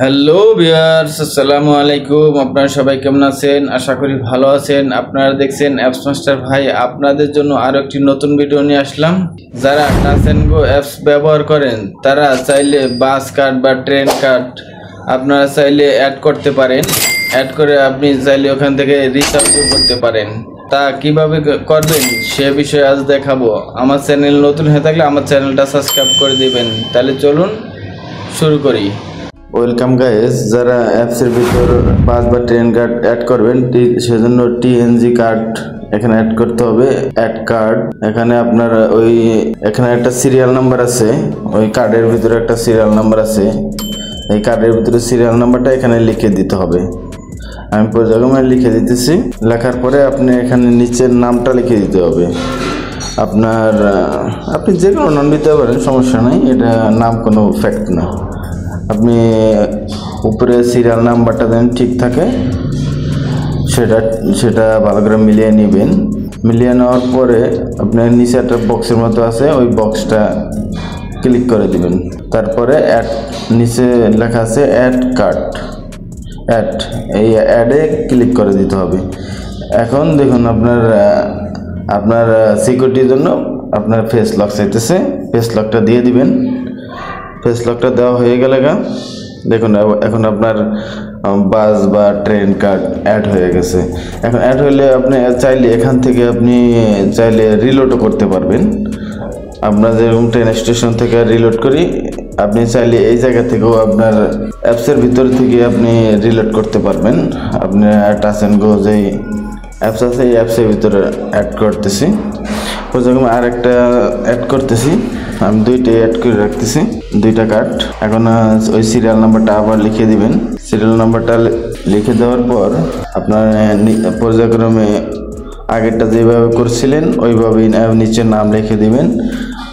Hello viewers, আসসালামু আলাইকুম। আপনারা সবাই কেমন আছেন? আশা করি ভালো আছেন। আপনারা দেখছেন অ্যাপস মাস্টার ভাই। আপনাদের জন্য আরো একটি নতুন ভিডিও নিয়ে আসলাম। যারা টাচ এন্ড গো অ্যাপস ব্যবহার করেন তারা চাইলে বাস কার্ড বা ট্রেন কার্ড আপনারা চাইলে অ্যাড করতে পারেন। অ্যাড করে আপনি চাইলে ওখান থেকে রিচার্জ করতে পারেন। তা কিভাবে করবেন সে বিষয়ে আজ দেখাবো। আমার চ্যানেল নতুন হয়ে থাকলে আমার চ্যানেলটা সাবস্ক্রাইব করে দিবেন। তাহলে চলুন শুরু করি। ওয়েলকাম গাইস, যারা অ্যাপসের ভিতর বাস বা ট্রেন কার্ড অ্যাড করবেন সেজন্য টিএনজি কার্ড এখানে অ্যাড করতে হবে। অ্যাড কার্ড এখানে আপনার এখানে একটা সিরিয়াল নাম্বার আছে, ওই কার্ডের ভিতরে একটা সিরিয়াল নাম্বার আছে। এই কার্ডের ভিতরে সিরিয়াল নাম্বারটা এখানে লিখে দিতে হবে। আমি প্রয়োজনে লিখে দিতেছি। লেখার পরে আপনি এখানে নিচের নামটা লিখে দিতে হবে। আপনি যে কোনো নাম দিতে পারেন, সমস্যা নেই, এটা নাম কোনো ফ্যাক্ট না। আপনি উপরে সিরিয়াল নাম্বারটা যেন ঠিক থাকে সেটা ভালো করে মিলিয়ে নেবেন। মিলিয়ে নেওয়ার পরে আপনার নিচে একটা বক্সের মতো আছে, ওই বক্সটা ক্লিক করে দিবেন। তারপরে নিচে লেখা আছে অ্যাড কার্ড, এই অ্যাডে ক্লিক করে দিতে হবে। এখন দেখুন আপনার সিকিউরিটির জন্য আপনার ফেস লক চাইতেছে, ফেস লকটা দিয়ে দিবেন। ফেস লকটা দেওয়া হয়ে গেলে দেখুন এখন আপনার বাস বা ট্রেন কার্ড অ্যাড হয়ে গেছে। এখন অ্যাড হলে আপনি চাইলে এখান থেকে চাইলে রিলোডও করতে পারবেন। আপনার যেরকম ট্রেন স্টেশন থেকে রিলোড করি, আপনি চাইলে এই জায়গা থেকেও আপনার অ্যাপসের ভিতর থেকে আপনি রিলোড করতে পারবেন। আপনি টাচ এন্ড গো যেই অ্যাপস আছে এই অ্যাপসের ভিতরে অ্যাড করতেছি। যেরকম আর একটা অ্যাড করতেছি, আমি দুইটাই অ্যাড করে রাখতেছি, দুইটা কার্ড। এখন ওই সিরিয়াল নাম্বারটা আবার লিখে দিবেন। সিরিয়াল নাম্বারটা লিখে দেওয়ার পর আপনার পর্যায়ক্রমে আগেরটা যেভাবে করছিলেন ওইভাবেই নিচে নাম লিখে দিবেন।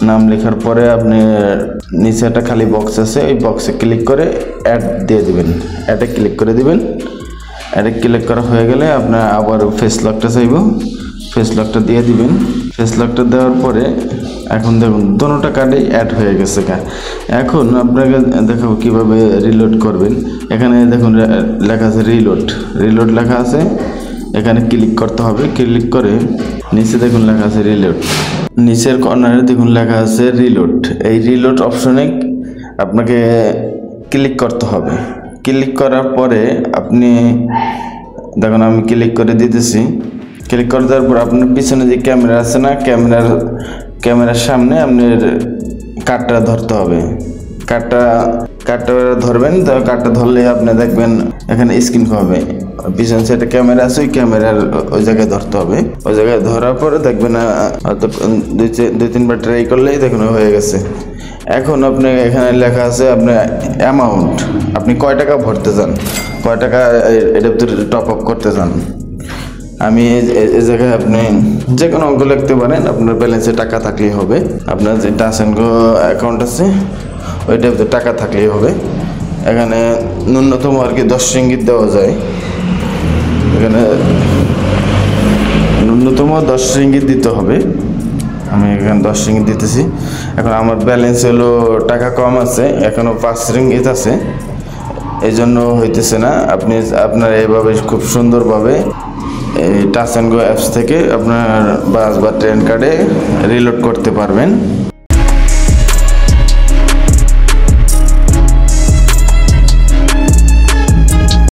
নাম লেখার পরে আপনি নিচে একটা খালি বক্স আছে, ওই বক্সে ক্লিক করে অ্যাড দিয়ে দিবেন। অ্যাডে ক্লিক করে দিবেন। অ্যাডে ক্লিক করা হয়ে গেলে আপনার আবার ফেস লকটা চাইব, ফেস লকটা দিয়ে দিবেন। ফেস লকটা দেওয়ার পরে এখন দেখুন দুটোটা কার্ডে অ্যাড হয়ে গেছে। এখন আপনাকে দেখাবো কিভাবে রিলোড করবেন। এখানে দেখুন লেখা আছে রিলোড লেখা আছে, এখানে ক্লিক করতে হবে। ক্লিক করে নিচে দেখুন লেখা আছে রিলোড, নিচের কর্নারে দেখুন লেখা আছে রিলোড। এই রিলোড অপশনে আপনাকে ক্লিক করতে হবে। ক্লিক করার পরে আপনি দেখুন আমি ক্লিক করে দিতেছি। ক্লিক করে দেওয়ার পর আপনার পিছনে যে ক্যামেরা আছে না, ক্যামেরার সামনে আপনার কার্ডটা ধরতে হবে। কার্ডটা ধরবেন। তো কার্ডটা ধরলে আপনি দেখবেন এখানে স্ক্রিন হবে, পিছনে সেটা ক্যামেরা আছে, ওই ক্যামেরার ওই জায়গায় ধরতে হবে। ওই জায়গায় ধরার পরে দেখবেন হয়তো দুই তিনবার ট্রাই করলেই দেখুন হয়ে গেছে। এখন আপনি এখানে লেখা আছে আপনার অ্যামাউন্ট, আপনি কয় টাকা ভরতে চান, কয় টাকা এটা টপ আপ করতে চান। আমি এই জায়গায় আপনি যে কোনো অঙ্ক লিখতে পারেন, আপনার ব্যালেন্সে টাকা থাকলেই হবে। আপনার যে টাচ এন্ড গো অ্যাকাউন্ট আছে ওইটাতে টাকা থাকলেই হবে। এখানে ন্যূনতম আর কি 10 রিঙ্গিত দেওয়া যায়। এখানে ন্যূনতম 10 রিঙ্গিত দিতে হবে। আমি এখানে 10 রিঙ্গিত দিতেছি। এখন আমার ব্যালেন্স হলো টাকা কম আছে, এখনও 5 রিঙ্গিত আছে, এই জন্য হইতেছে না। আপনার এইভাবে খুব সুন্দরভাবে এই টাচ এন্ড গো অ্যাপস থেকে আপনার বাস বা ট্রেন কার্ডে রিলোড করতে পারবেন।